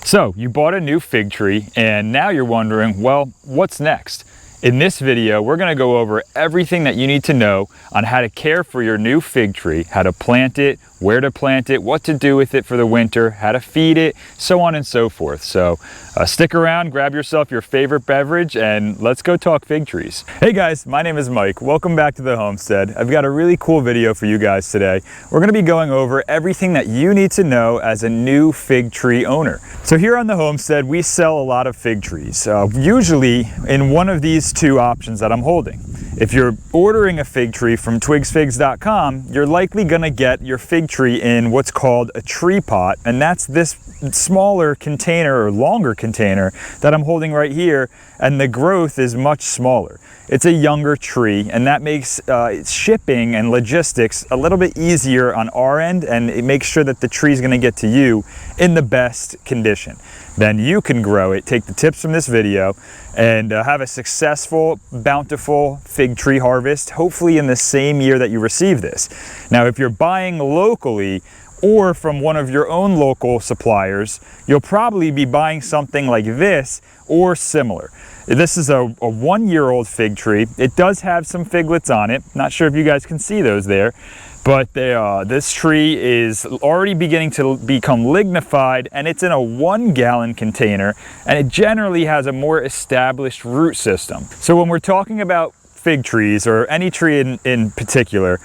So you bought a new fig tree and now you're wondering, well, what's next? In this video, we're going to go over everything that you need to know on how to care for your new fig tree, how to plant it, where to plant it, what to do with it for the winter, how to feed it, so on and so forth. So stick around, grab yourself your favorite beverage, and let's go talk fig trees. Hey guys, my name is Mike. Welcome back to the homestead. I've got a really cool video for you guys today. We're going to be going over everything that you need to know as a new fig tree owner. So here on the homestead, we sell a lot of fig trees, usually in one of these two options that I'm holding. If you're ordering a fig tree from twigsfigs.com, you're likely going to get your fig tree in what's called a tree pot, and that's this smaller container or longer container that I'm holding right here, and the growth is much smaller. It's a younger tree, and that makes shipping and logistics a little bit easier on our end, and it makes sure that the tree is going to get to you in the best condition. Then you can grow it, take the tips from this video, and have a successful, bountiful fig tree harvest, hopefully in the same year that you receive this. Now, if you're buying locally or from one of your own local suppliers, you'll probably be buying something like this or similar. This is a 1-year-old fig tree. It does have some figlets on it. Not sure if you guys can see those there, but this tree is already beginning to become lignified, and it's in a 1-gallon container, and it generally has a more established root system. So when we're talking about fig trees, or any tree in particular,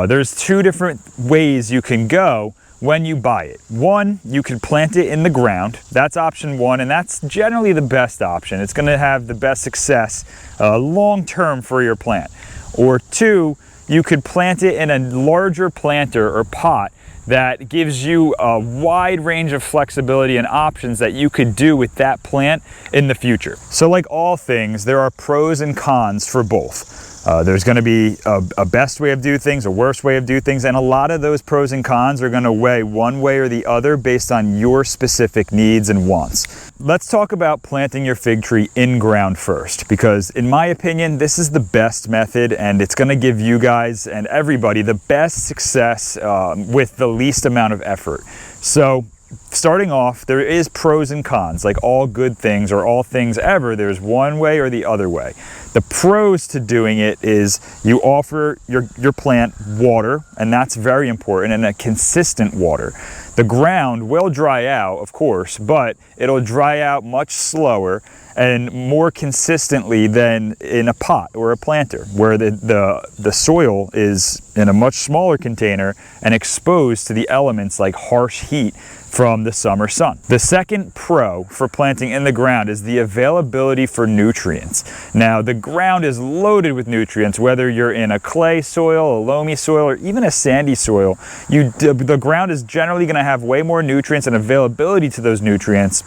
there's two different ways you can go when you buy it. One, you can plant it in the ground. That's option one, and that's generally the best option. It's going to have the best success long term for your plant. Or two, you could plant it in a larger planter or pot that gives you a wide range of flexibility and options that you could do with that plant in the future. So like all things, there are pros and cons for both. There's going to be a best way of doing things, a worst way of doing things, and a lot of those pros and cons are going to weigh one way or the other based on your specific needs and wants. Let's talk about planting your fig tree in ground first, because in my opinion, this is the best method, and it's going to give you guys and everybody the best success with the least amount of effort. So starting off, there is pros and cons. Like all good things or all things ever, there's one way or the other way. The pros to doing it is you offer your plant water, and that's very important, and a consistent water. The ground will dry out, of course, but it'll dry out much slower and more consistently than in a pot or a planter, where the soil is in a much smaller container and exposed to the elements like harsh heat from the summer sun. The second pro for planting in the ground is the availability for nutrients. Now, the ground is loaded with nutrients, whether you're in a clay soil, a loamy soil, or even a sandy soil. The ground is generally going to have way more nutrients and availability to those nutrients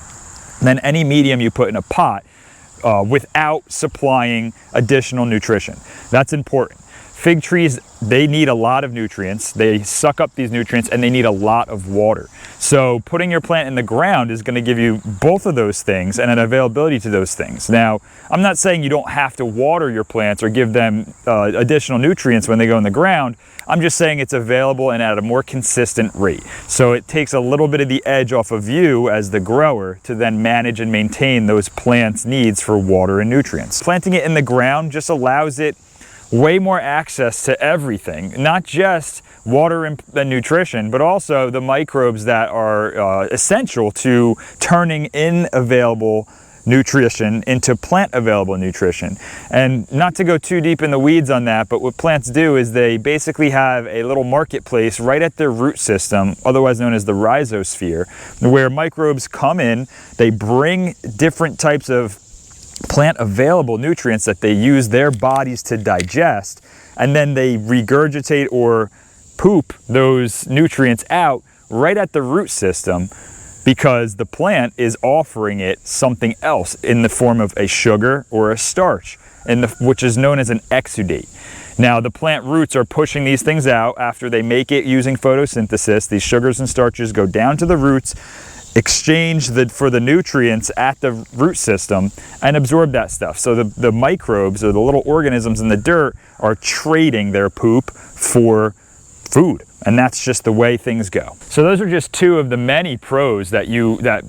than any medium you put in a pot without supplying additional nutrition. That's important. Fig trees, they need a lot of nutrients. They suck up these nutrients, and they need a lot of water. So putting your plant in the ground is going to give you both of those things and an availability to those things. Now, I'm not saying you don't have to water your plants or give them additional nutrients when they go in the ground. I'm just saying it's available and at a more consistent rate. So it takes a little bit of the edge off of you as the grower to then manage and maintain those plants' needs for water and nutrients. Planting it in the ground just allows it way more access to everything, not just water and nutrition, but also the microbes that are essential to turning inavailable nutrition into plant available nutrition. And not to go too deep in the weeds on that, but what plants do is they basically have a little marketplace right at their root system, otherwise known as the rhizosphere, where microbes come in, they bring different types of plant available nutrients that they use their bodies to digest, and then they regurgitate or poop those nutrients out right at the root system, because the plant is offering it something else in the form of a sugar or a starch, which is known as an exudate. Now, the plant roots are pushing these things out after they make it using photosynthesis. These sugars and starches go down to the roots, exchange for the nutrients at the root system, and absorb that stuff. So the microbes, or the little organisms in the dirt, are trading their poop for food. and that's just the way things go. So those are just two of the many pros that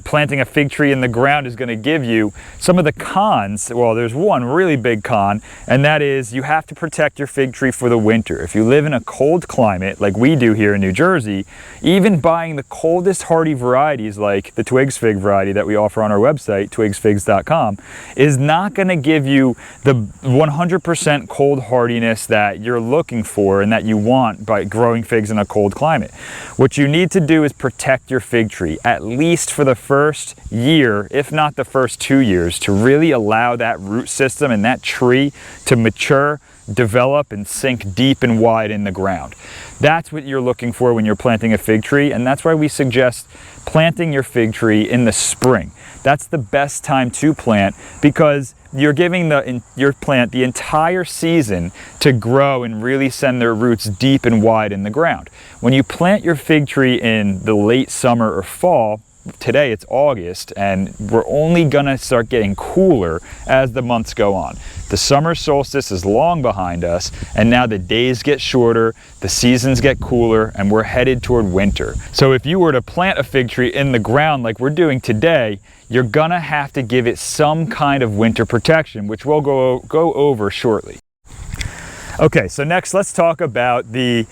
planting a fig tree in the ground is going to give you. Some of the cons, well, there's one really big con, and that is you have to protect your fig tree for the winter. If you live in a cold climate like we do here in New Jersey, even buying the coldest hardy varieties like the Twigs Fig variety that we offer on our website, twigsfigs.com, is not going to give you the 100% cold hardiness that you're looking for and that you want by growing figs in a cold climate. What you need to do is protect your fig tree, at least for the first year, if not the first 2 years, to really allow that root system and that tree to mature, develop, and sink deep and wide in the ground. That's what you're looking for when you're planting a fig tree, and that's why we suggest planting your fig tree in the spring. That's the best time to plant, because you're giving your plant the entire season to grow and really send their roots deep and wide in the ground. When you plant your fig tree in the late summer or fall, today it's August, and we're only gonna start getting cooler as the months go on. The summer solstice is long behind us, and now the days get shorter, the seasons get cooler, and we're headed toward winter. So if you were to plant a fig tree in the ground like we're doing today, you're gonna have to give it some kind of winter protection, which we'll go over shortly. Okay, so next let's talk about the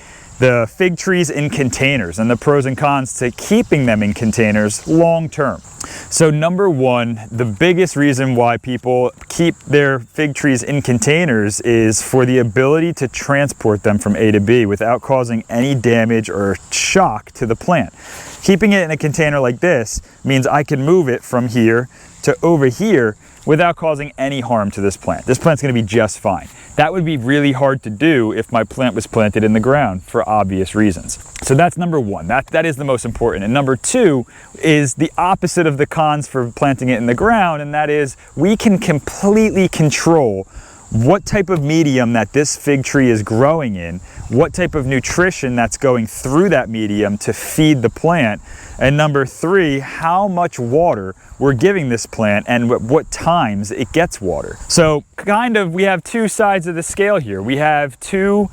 fig trees in containers and the pros and cons to keeping them in containers long term. So number one, the biggest reason why people keep their fig trees in containers is for the ability to transport them from A to B without causing any damage or shock to the plant. Keeping it in a container like this means I can move it from here to over here without causing any harm to this plant. This plant's gonna be just fine. That would be really hard to do if my plant was planted in the ground for obvious reasons. So that's number one, that is the most important. And number two is the opposite of the cons for planting it in the ground, and that is we can completely control what type of medium that this fig tree is growing in, what type of nutrition that's going through that medium to feed the plant, and number three, how much water we're giving this plant and what times it gets water. So kind of we have two sides of the scale here. We have two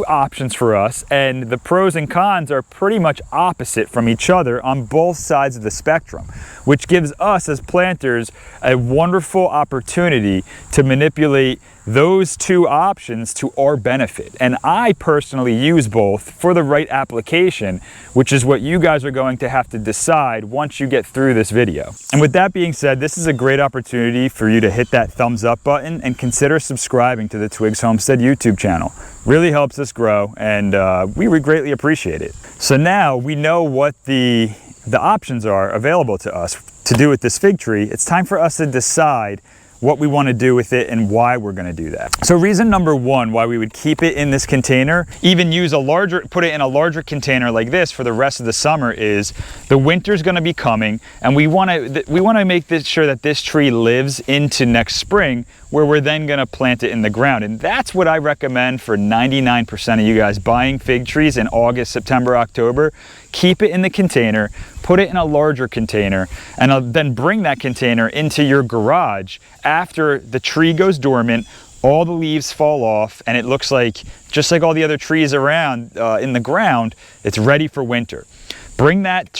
options for us, and the pros and cons are pretty much opposite from each other on both sides of the spectrum, which gives us as planters a wonderful opportunity to manipulate those two options to our benefit. And I personally use both for the right application, which is what you guys are going to have to decide once you get through this video. And with that being said, this is a great opportunity for you to hit that thumbs up button and consider subscribing to the Twigs Homestead YouTube channel. Really helps us grow, and we would greatly appreciate it. So now we know what the options are available to us to do with this fig tree. It's time for us to decide what we want to do with it and why we're going to do that. So reason number one why we would keep it in this container, even put it in a larger container like this for the rest of the summer, is the winter's going to be coming, and we want to make sure that this tree lives into next spring, where we're then going to plant it in the ground. And that's what I recommend for 99% of you guys buying fig trees in August, September, October. Keep it in the container, put it in a larger container, and then bring that container into your garage after the tree goes dormant, all the leaves fall off, and it looks like, just like all the other trees around in the ground, it's ready for winter. Bring that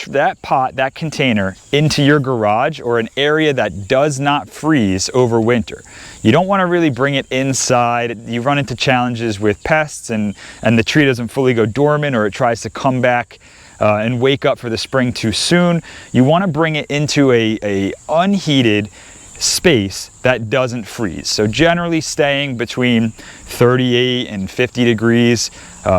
container into your garage or an area that does not freeze over winter. You don't want to really bring it inside. You run into challenges with pests, and the tree doesn't fully go dormant, or it tries to come back and wake up for the spring too soon. You want to bring it into a unheated space that doesn't freeze. So generally staying between 38 and 50 degrees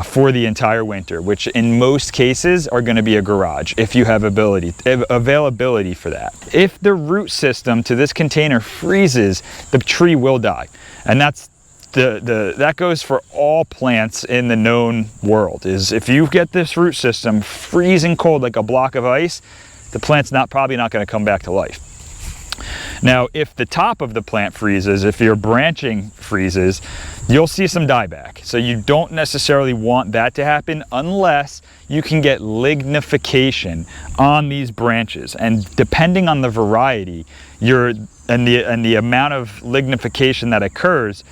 for the entire winter, which in most cases are going to be a garage if you have availability for that. If the root system to this container freezes, the tree will die. And that goes for all plants in the known world. Is if you get this root system freezing cold like a block of ice, the plant's probably not going to come back to life. Now, if the top of the plant freezes, if your branching freezes, you'll see some dieback. So you don't necessarily want that to happen unless you can get lignification on these branches. And depending on the variety, and the amount of lignification that occurs,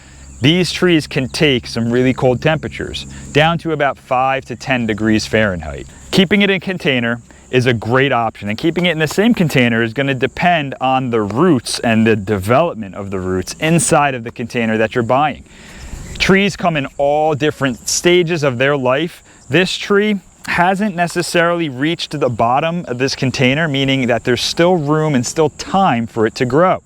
these trees can take some really cold temperatures, down to about 5 to 10 degrees Fahrenheit. Keeping it in a container is a great option, and keeping it in the same container is going to depend on the roots and the development of the roots inside of the container that you're buying. Trees come in all different stages of their life. This tree hasn't necessarily reached the bottom of this container, meaning that there's still room and still time for it to grow.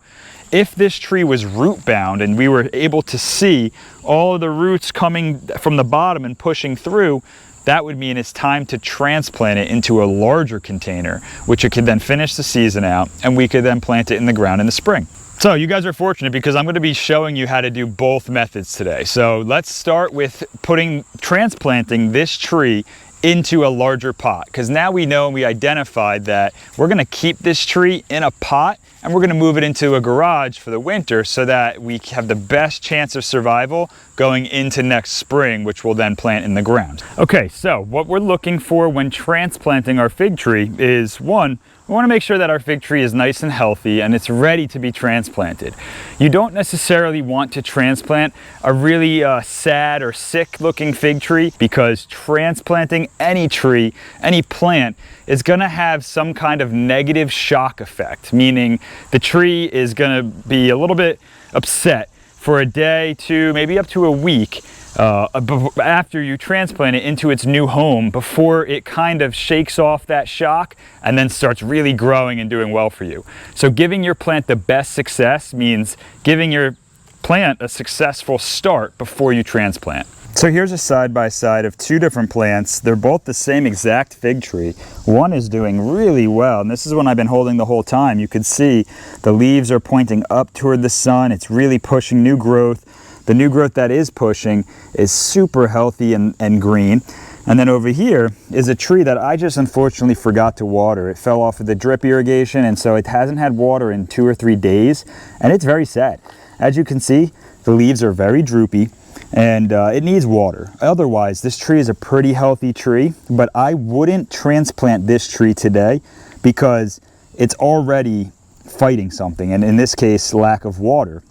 If this tree was root bound and we were able to see all of the roots coming from the bottom and pushing through, that would mean it's time to transplant it into a larger container, which it could then finish the season out, and we could then plant it in the ground in the spring. So you guys are fortunate because I'm going to be showing you how to do both methods today. So let's start with transplanting this tree into a larger pot, because now we know and we identified that we're going to keep this tree in a pot and we're going to move it into a garage for the winter so that we have the best chance of survival going into next spring, which we'll then plant in the ground. Okay, so what we're looking for when transplanting our fig tree is, one, we want to make sure that our fig tree is nice and healthy and it's ready to be transplanted. You don't necessarily want to transplant a really sad or sick looking fig tree, because transplanting any tree, any plant, is going to have some kind of negative shock effect, meaning the tree is going to be a little bit upset for a day to maybe up to a week after you transplant it into its new home, before it kind of shakes off that shock and then starts really growing and doing well for you. So giving your plant the best success means giving your plant a successful start before you transplant. So here's a side-by-side of two different plants. They're both the same exact fig tree. One is doing really well, and this is one I've been holding the whole time. You can see the leaves are pointing up toward the sun. It's really pushing new growth. The new growth that is pushing is super healthy and green. And then over here is a tree that I just unfortunately forgot to water. It fell off of the drip irrigation, and so it hasn't had water in 2 or 3 days, and it's very sad. As you can see, the leaves are very droopy, and it needs water. Otherwise, this tree is a pretty healthy tree, but I wouldn't transplant this tree today because it's already fighting something, and in this case, lack of water.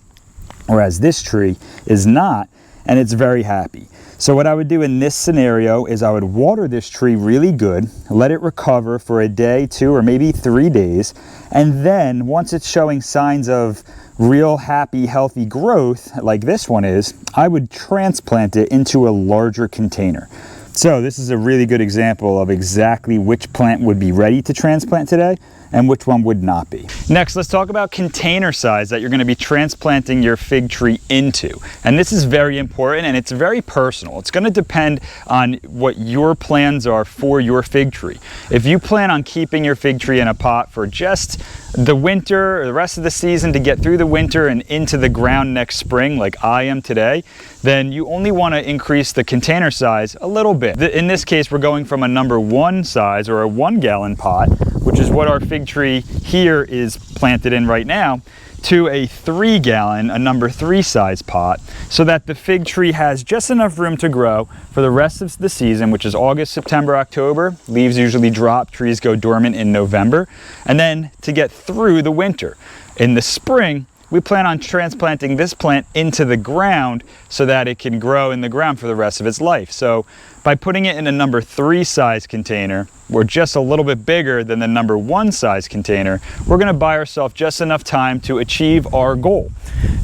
Whereas this tree is not, and it's very happy. So what I would do in this scenario is I would water this tree really good, let it recover for a day, 2, or maybe 3 days, and then once it's showing signs of real happy, healthy growth, like this one is, I would transplant it into a larger container. So this is a really good example of exactly which plant would be ready to transplant today and which one would not be. Next, let's talk about container size that you're going to be transplanting your fig tree into. And this is very important, and it's very personal. It's going to depend on what your plans are for your fig tree. If you plan on keeping your fig tree in a pot for just the winter or the rest of the season to get through the winter and into the ground next spring, like I am today, then you only want to increase the container size a little bit. In this case, we're going from a number 1 size, or a 1-gallon pot, which is what our fig tree here is planted in right now, to a 3-gallon, a number 3 size pot, so that the fig tree has just enough room to grow for the rest of the season, which is August, September, October. Leaves usually drop, trees go dormant in November, and then to get through the winter. In the spring, we plan on transplanting this plant into the ground so that it can grow in the ground for the rest of its life. So by putting it in a number 3 size container, we're just a little bit bigger than the number 1 size container. We're going to buy ourselves just enough time to achieve our goal.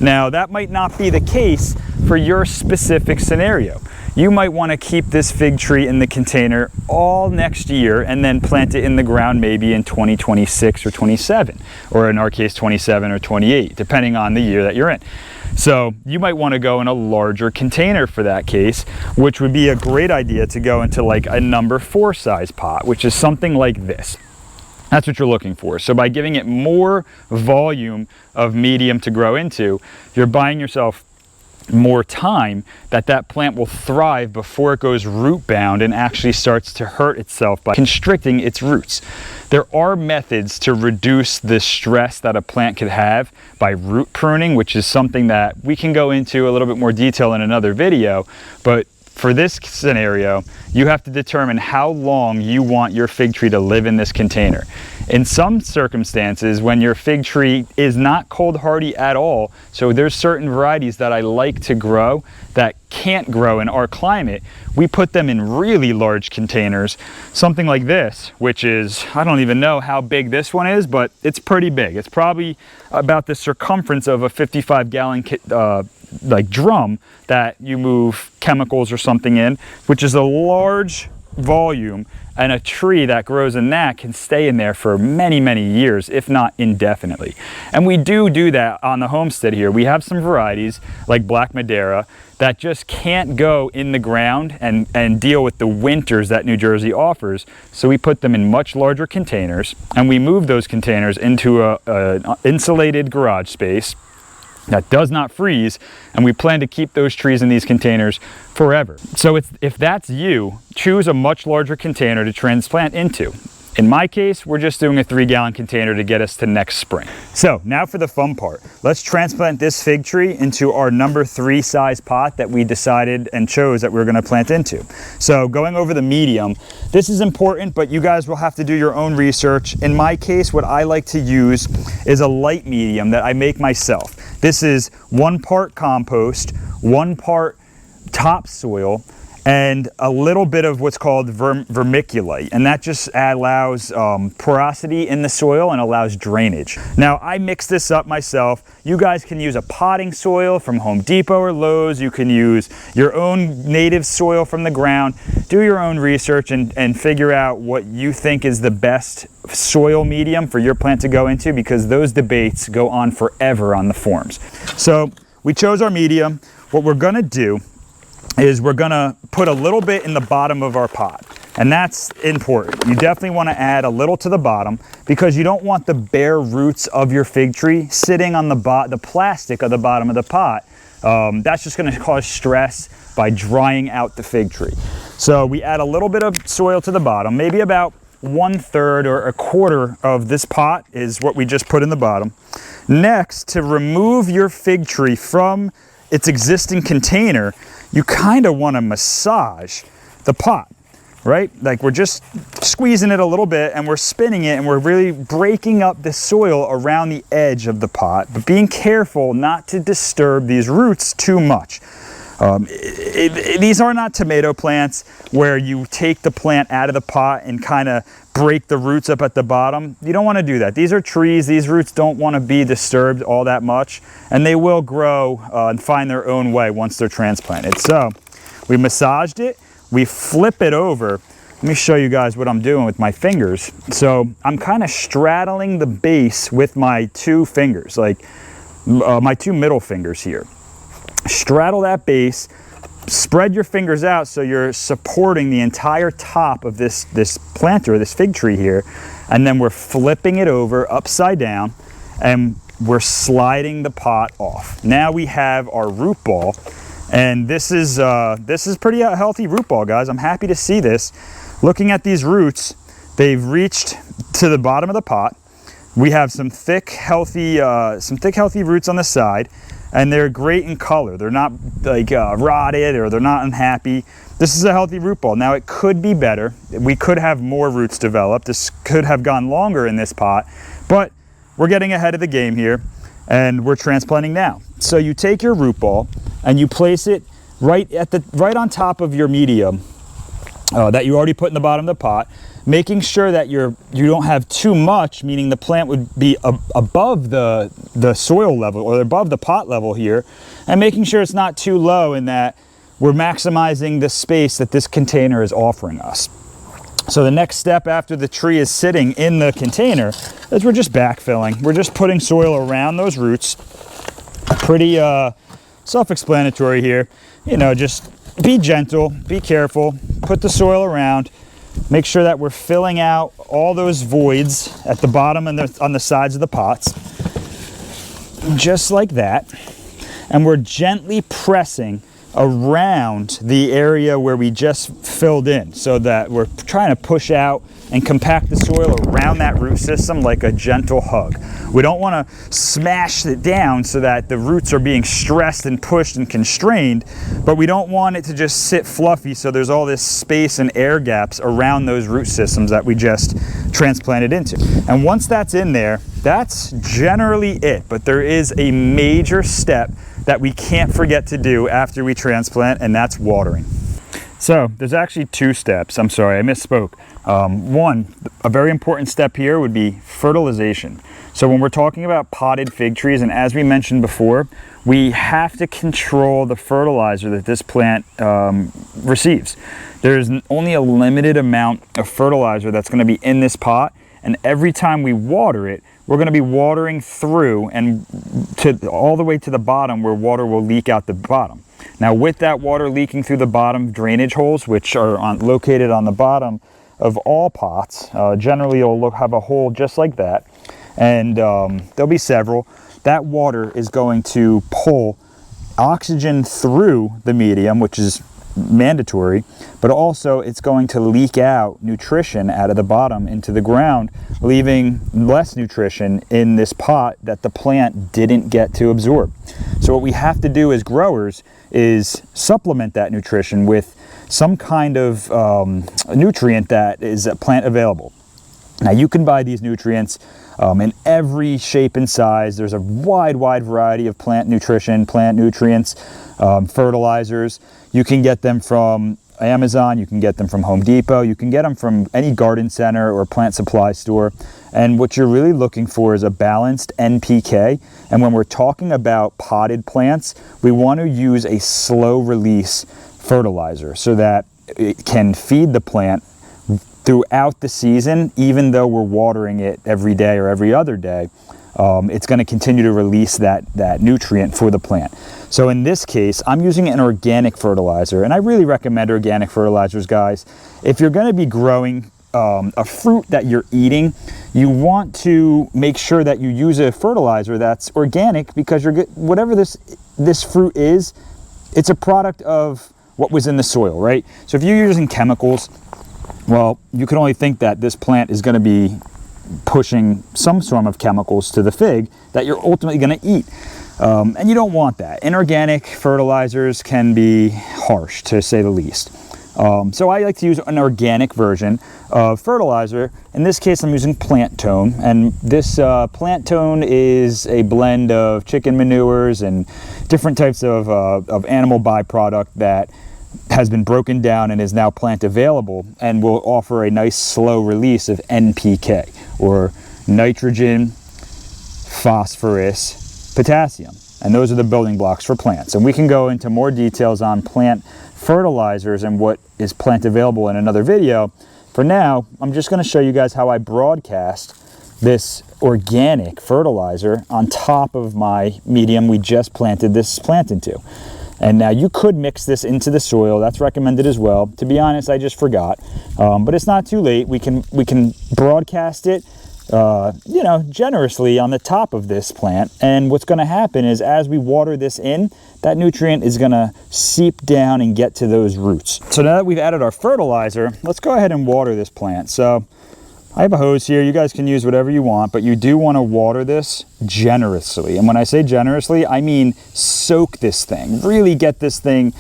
Now, that might not be the case for your specific scenario. You might want to keep this fig tree in the container all next year and then plant it in the ground maybe in 2026 or 27, or in our case 27 or 28, depending on the year that you're in. So you might want to go in a larger container for that case, which would be a great idea to go into like a number 4 size pot, which is something like this. That's what you're looking for. So by giving it more volume of medium to grow into, you're buying yourself more time that plant will thrive before it goes root bound and actually starts to hurt itself by constricting its roots. There are methods to reduce the stress that a plant could have by root pruning, which is something that we can go into a little bit more detail in another video. But for this scenario, you have to determine how long you want your fig tree to live in this container. In some circumstances, when your fig tree is not cold hardy at all, so there's certain varieties that I like to grow that can't grow in our climate, we put them in really large containers, something like this, which is, I don't even know how big this one is, but it's pretty big. It's probably about the circumference of a 55-gallon like drum that you move chemicals or something in, which is a large volume, and a tree that grows in that can stay in there for many, many years, if not indefinitely. And we do that on the homestead here. We have some varieties like Black Madeira that just can't go in the ground and deal with the winters that New Jersey offers. So we put them in much larger containers, and we move those containers into an insulated garage space that does not freeze, and we plan to keep those trees in these containers forever. So if that's you, choose a much larger container to transplant into. In my case, we're just doing a 3-gallon container to get us to next spring. So now for the fun part. Let's transplant this fig tree into our number 3 size pot that we decided and chose that we're gonna plant into. So going over the medium, this is important, but you guys will have to do your own research. In my case, what I like to use is a light medium that I make myself. This is 1 part compost, 1 part topsoil, and a little bit of what's called vermiculite, and that just allows porosity in the soil and allows drainage. Now, I mix this up myself. You guys can use a potting soil from Home Depot or Lowe's. You can use your own native soil from the ground. Do your own research and figure out what you think is the best soil medium for your plant to go into, because those debates go on forever on the forums. So we chose our medium. What we're gonna do is we're gonna put a little bit in the bottom of our pot, and that's important. You definitely wanna add a little to the bottom, because you don't want the bare roots of your fig tree sitting on the plastic of the bottom of the pot. That's just gonna cause stress by drying out the fig tree. So we add a little bit of soil to the bottom, maybe about 1/3 or 1/4 of this pot is what we just put in the bottom. Next, to remove your fig tree from its existing container, you kind of want to massage the pot, right? Like, we're just squeezing it a little bit and we're spinning it, and we're really breaking up the soil around the edge of the pot, but being careful not to disturb these roots too much. These are not tomato plants where you take the plant out of the pot and kind of break the roots up at the bottom. You don't want to do that. These are trees. These roots don't want to be disturbed all that much, and they will grow and find their own way once they're transplanted. So we massaged it, we flip it over. Let me show you guys what I'm doing with my fingers. So I'm kind of straddling the base with my 2 fingers, like my 2 middle fingers here. Straddle that base, spread your fingers out so you're supporting the entire top of this planter, this fig tree here, and then we're flipping it over upside down and we're sliding the pot off. Now we have our root ball, and this is pretty healthy root ball, guys. I'm happy to see this. Looking at these roots, they've reached to the bottom of the pot. We have some thick, healthy roots on the side, and they're great in color. They're not like rotted, or they're not unhappy. This is a healthy root ball. Now, it could be better. We could have more roots develop. This could have gone longer in this pot, but we're getting ahead of the game here, and we're transplanting now. So you take your root ball and you place it right on top of your medium that you already put in the bottom of the pot, making sure that you don't have too much, meaning the plant would be above the soil level or above the pot level here, and making sure it's not too low, in that we're maximizing the space that this container is offering us. So the next step after the tree is sitting in the container is we're just backfilling. We're just putting soil around those roots. Pretty self-explanatory here. You know, just be gentle, be careful, put the soil around. Make sure that we're filling out all those voids at the bottom and on the sides of the pots, just like that. And we're gently pressing around the area where we just filled in, so that we're trying to push out and compact the soil around that root system like a gentle hug. We don't want to smash it down so that the roots are being stressed and pushed and constrained, but we don't want it to just sit fluffy so there's all this space and air gaps around those root systems that we just transplanted into. And once that's in there, that's generally it. But there is a major step that we can't forget to do after we transplant, and that's watering. So there's actually two steps. I'm sorry, I misspoke. One, a very important step here would be fertilization. So when we're talking about potted fig trees, and as we mentioned before, we have to control the fertilizer that this plant receives. There's only a limited amount of fertilizer that's going to be in this pot, and every time we water it, we're going to be watering through and all the way to the bottom where water will leak out the bottom. Now with that water leaking through the bottom drainage holes, which are located on the bottom of all pots, generally you'll have a hole just like that, and there'll be several. That water is going to pull oxygen through the medium, which is mandatory, but also it's going to leak out nutrition out of the bottom into the ground, leaving less nutrition in this pot that the plant didn't get to absorb. So what we have to do as growers is supplement that nutrition with some kind of nutrient that is plant available. Now you can buy these nutrients in every shape and size. There's a wide variety of plant nutrition, plant nutrients, fertilizers. You can get them from Amazon, you can get them from Home Depot, you can get them from any garden center or plant supply store. And what you're really looking for is a balanced NPK. And when we're talking about potted plants, we want to use a slow release fertilizer so that it can feed the plant throughout the season. Even though we're watering it every day or every other day, it's going to continue to release that nutrient for the plant. So in this case, I'm using an organic fertilizer, and I really recommend organic fertilizers, guys. If you're going to be growing a fruit that you're eating, you want to make sure that you use a fertilizer that's organic, because whatever this fruit is, it's a product of what was in the soil, right? So if you're using chemicals, well, you can only think that this plant is going to be pushing some form of chemicals to the fig that you're ultimately going to eat. And you don't want that. Inorganic fertilizers can be harsh, to say the least. So I like to use an organic version of fertilizer. In this case, I'm using plant tone, and this plant tone is a blend of chicken manures and different types of animal byproduct that has been broken down and is now plant available, and will offer a nice slow release of NPK, or nitrogen, phosphorus, potassium. And those are the building blocks for plants. And we can go into more details on plant fertilizers and what is plant available in another video. For now, I'm just going to show you guys how I broadcast this organic fertilizer on top of my medium we just planted this plant into. And now you could mix this into the soil. That's recommended as well. To be honest, I just forgot, but it's not too late. We can broadcast it, generously on the top of this plant. And what's going to happen is, as we water this in, that nutrient is going to seep down and get to those roots. So now that we've added our fertilizer, let's go ahead and water this plant. So I have a hose here. You guys can use whatever you want, but you do want to water this generously. And when I say generously, I mean soak this thing. Really get this thing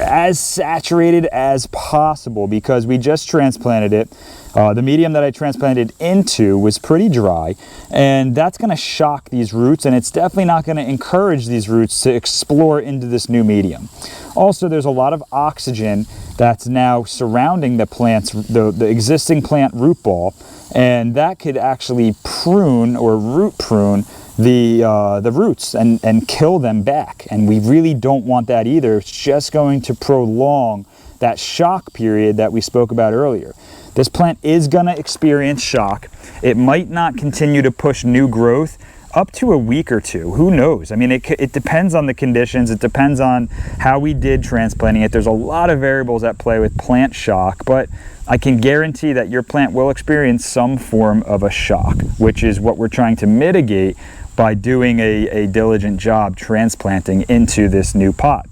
as saturated as possible, because we just transplanted it. The medium that I transplanted into was pretty dry, and that's going to shock these roots, and it's definitely not going to encourage these roots to explore into this new medium. Also, there's a lot of oxygen that's now surrounding the plant's, the existing plant root ball, and that could actually prune or root prune the roots and kill them back. And we really don't want that either. It's just going to prolong that shock period that we spoke about earlier. This plant is going to experience shock. It might not continue to push new growth up to a week or two. Who knows? I mean, it depends on the conditions. It depends on how we did transplanting it. There's a lot of variables at play with plant shock, but I can guarantee that your plant will experience some form of a shock, which is what we're trying to mitigate by doing a diligent job transplanting into this new pot.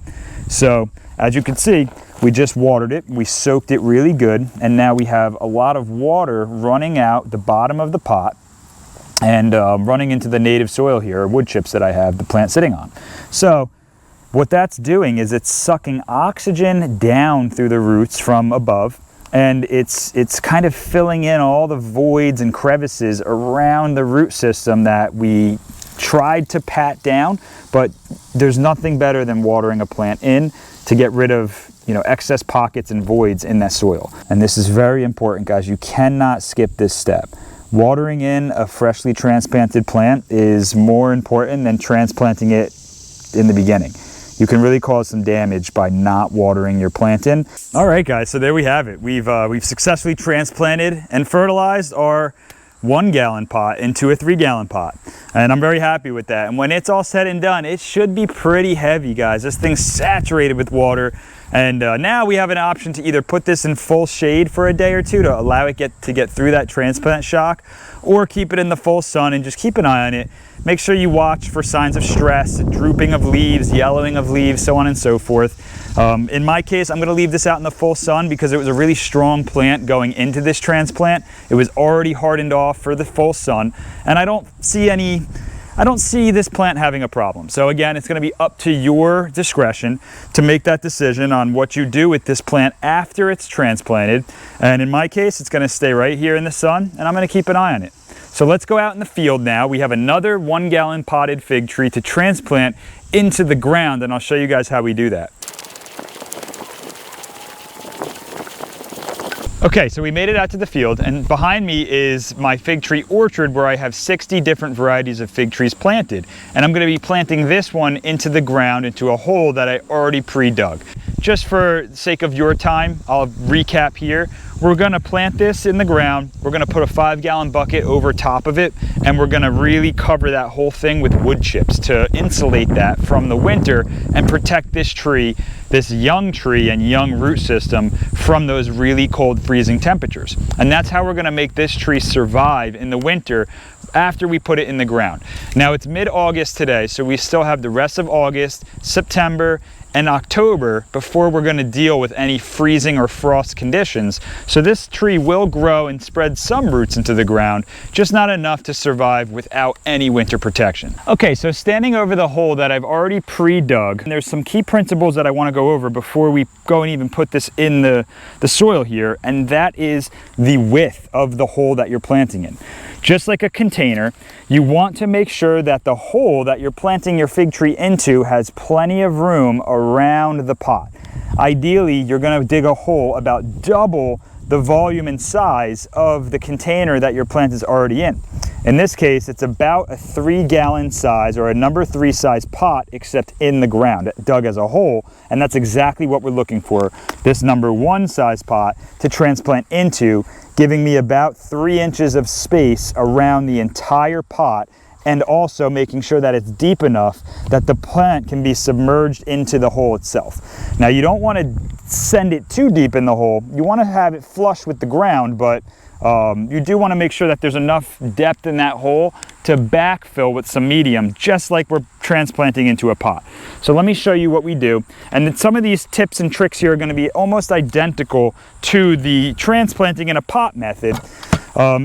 So as you can see, we just watered it, we soaked it really good, and now we have a lot of water running out the bottom of the pot and running into the native soil here, or wood chips that I have the plant sitting on. So what that's doing is it's sucking oxygen down through the roots from above, and it's kind of filling in all the voids and crevices around the root system that we tried to pat down. But there's nothing better than watering a plant in to get rid of, you know, excess pockets and voids in that soil. And this is very important, guys. You cannot skip this step. Watering in a freshly transplanted plant is more important than transplanting it in the beginning. You can really cause some damage by not watering your plant in. All right, guys, so there we have it. We've successfully transplanted and fertilized our 1 gallon pot into a 3 gallon pot. And I'm very happy with that. And when it's all said and done, it should be pretty heavy, guys. This thing's saturated with water. And now we have an option to either put this in full shade for a day or two to allow it to get through that transplant shock, or keep it in the full sun and just keep an eye on it. Make sure you watch for signs of stress, drooping of leaves, yellowing of leaves, so on and so forth. In my case, I'm gonna leave this out in the full sun because it was a really strong plant going into this transplant. It was already hardened off for the full sun, and I don't see this plant having a problem. So again, it's gonna be up to your discretion to make that decision on what you do with this plant after it's transplanted. And in my case, it's gonna stay right here in the sun, and I'm gonna keep an eye on it. So let's go out in the field now. We have another 1 gallon potted fig tree to transplant into the ground, and I'll show you guys how we do that. Okay, so we made it out to the field, and behind me is my fig tree orchard where I have 60 different varieties of fig trees planted. And I'm gonna be planting this one into the ground, into a hole that I already pre-dug. Just for the sake of your time, I'll recap here. We're gonna plant this in the ground. We're gonna put a 5 gallon bucket over top of it, and we're gonna really cover that whole thing with wood chips to insulate that from the winter and protect this tree, this young tree and young root system, from those really cold freezing temperatures. And that's how we're gonna make this tree survive in the winter after we put it in the ground. Now it's mid-August today, so we still have the rest of August, September, and October before we're going to deal with any freezing or frost conditions. So this tree will grow and spread some roots into the ground, just not enough to survive without any winter protection. Okay, so standing over the hole that I've already pre-dug, there's some key principles that I want to go over before we go and even put this in the soil here, and that is the width of the hole that you're planting in. Just like a container, you want to make sure that the hole that you're planting your fig tree into has plenty of room around the pot. Ideally, you're going to dig a hole about double the volume and size of the container that your plant is already in. In this case, it's about a 3 gallon size, or a number 3 size pot, except in the ground, dug as a hole. And that's exactly what we're looking for, this number 1 size pot to transplant into, giving me about 3 inches of space around the entire pot, and also making sure that it's deep enough that the plant can be submerged into the hole itself. Now, you don't want to send it too deep in the hole. You want to have it flush with the ground, but you do want to make sure that there's enough depth in that hole to backfill with some medium, just like we're transplanting into a pot. So let me show you what we do. And then some of these tips and tricks here are going to be almost identical to the transplanting in a pot method,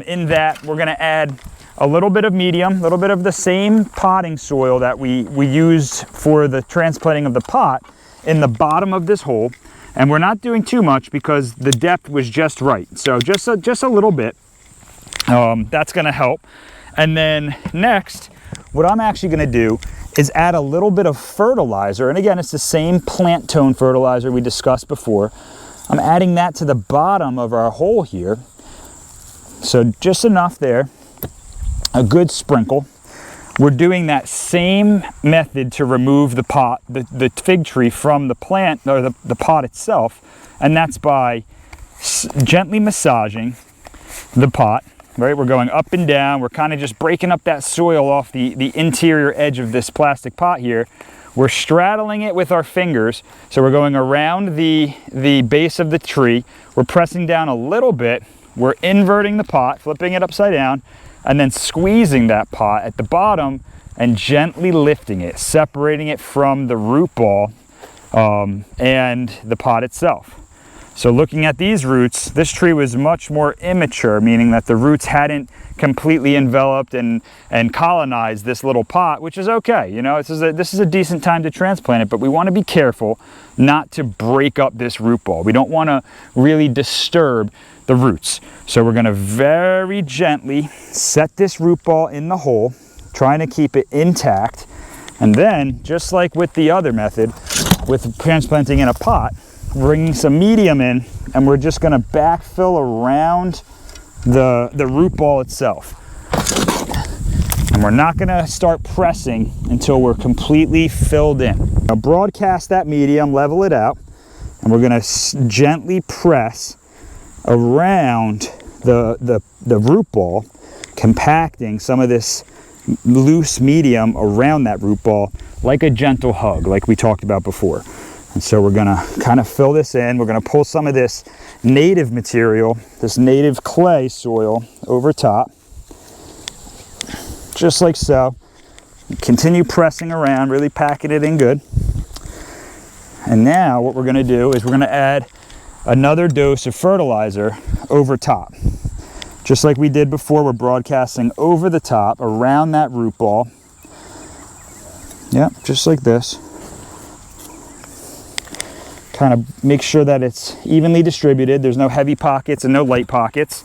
in that we're going to add a little bit of medium, a little bit of the same potting soil that we used for the transplanting of the pot in the bottom of this hole. And we're not doing too much because the depth was just right. So just a little bit, that's gonna help. And then next, what I'm actually gonna do is add a little bit of fertilizer. And again, it's the same plant tone fertilizer we discussed before. I'm adding that to the bottom of our hole here. So just enough there, a good sprinkle. We're doing that same method to remove the pot, the fig tree from the plant, or the pot itself, and that's by gently massaging the pot, right? We're going up and down. We're kind of just breaking up that soil off the interior edge of this plastic pot here. We're straddling it with our fingers, so we're going around the base of the tree. We're pressing down a little bit. We're inverting the pot, flipping it upside down, and then squeezing that pot at the bottom and gently lifting it, separating it from the root ball and the pot itself. So looking at these roots, this tree was much more immature, meaning that the roots hadn't completely enveloped and colonized this little pot, which is okay. You know, this is a decent time to transplant it, but we want to be careful not to break up this root ball. We don't want to really disturb the roots. So we're going to very gently set this root ball in the hole, trying to keep it intact. And then, just like with the other method, with transplanting in a pot, bringing some medium in, and we're just going to backfill around the root ball itself. And we're not going to start pressing until we're completely filled in. Now broadcast that medium, level it out, and we're going to gently press around the root ball, compacting some of this loose medium around that root ball like a gentle hug, like we talked about before. And so we're gonna kind of fill this in. We're gonna pull some of this native material, this native clay soil over top, just like so. Continue pressing around, really packing it in good. And now what we're gonna do is we're gonna add another dose of fertilizer over top. Just like we did before, we're broadcasting over the top around that root ball. Yep, just like this. Kind of make sure that it's evenly distributed. There's no heavy pockets and no light pockets.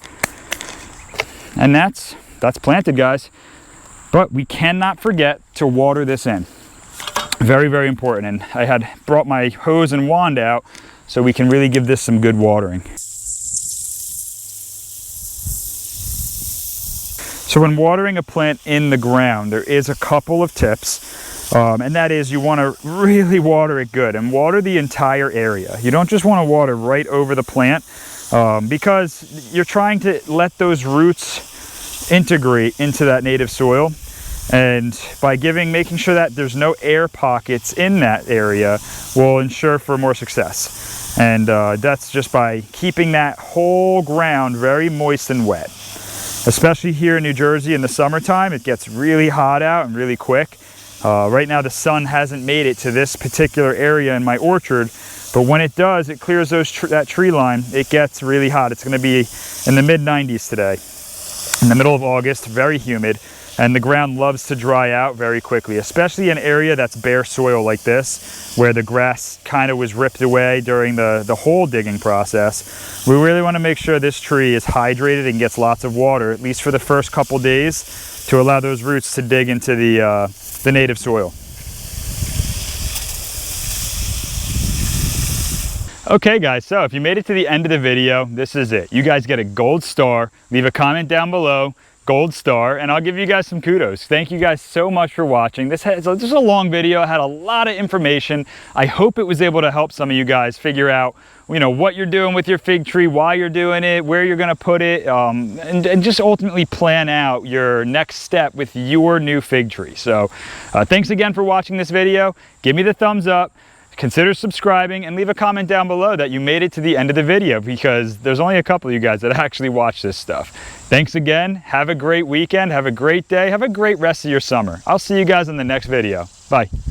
And that's planted, guys. But we cannot forget to water this in. Very, very important. And I had brought my hose and wand out so we can really give this some good watering. So when watering a plant in the ground, there is a couple of tips. And that is, you want to really water it good and water the entire area. You don't just want to water right over the plant because you're trying to let those roots integrate into that native soil. And by making sure that there's no air pockets in that area will ensure for more success. And that's just by keeping that whole ground very moist and wet. Especially here in New Jersey in the summertime, it gets really hot out and really quick. Right now the sun hasn't made it to this particular area in my orchard, but when it does, it clears that tree line. It gets really hot. It's going to be in the mid-90s today, in the middle of August, very humid, and the ground loves to dry out very quickly, especially in an area that's bare soil like this, where the grass kind of was ripped away during the hole digging process. We really want to make sure this tree is hydrated and gets lots of water, at least for the first couple days, to allow those roots to dig into the native soil. Okay guys, so if you made it to the end of the video, this is it. You guys get a gold star. Leave a comment down below, gold star, and I'll give you guys some kudos. Thank you guys so much for watching. This is a long video. I had a lot of information. I hope it was able to help some of you guys figure out, you know, what you're doing with your fig tree, why you're doing it, where you're going to put it, and just ultimately plan out your next step with your new fig tree. So thanks again for watching this video. Give me the thumbs up, consider subscribing, and leave a comment down below that you made it to the end of the video, because there's only a couple of you guys that actually watch this stuff. Thanks again. Have a great weekend. Have a great day. Have a great rest of your summer. I'll see you guys in the next video. Bye.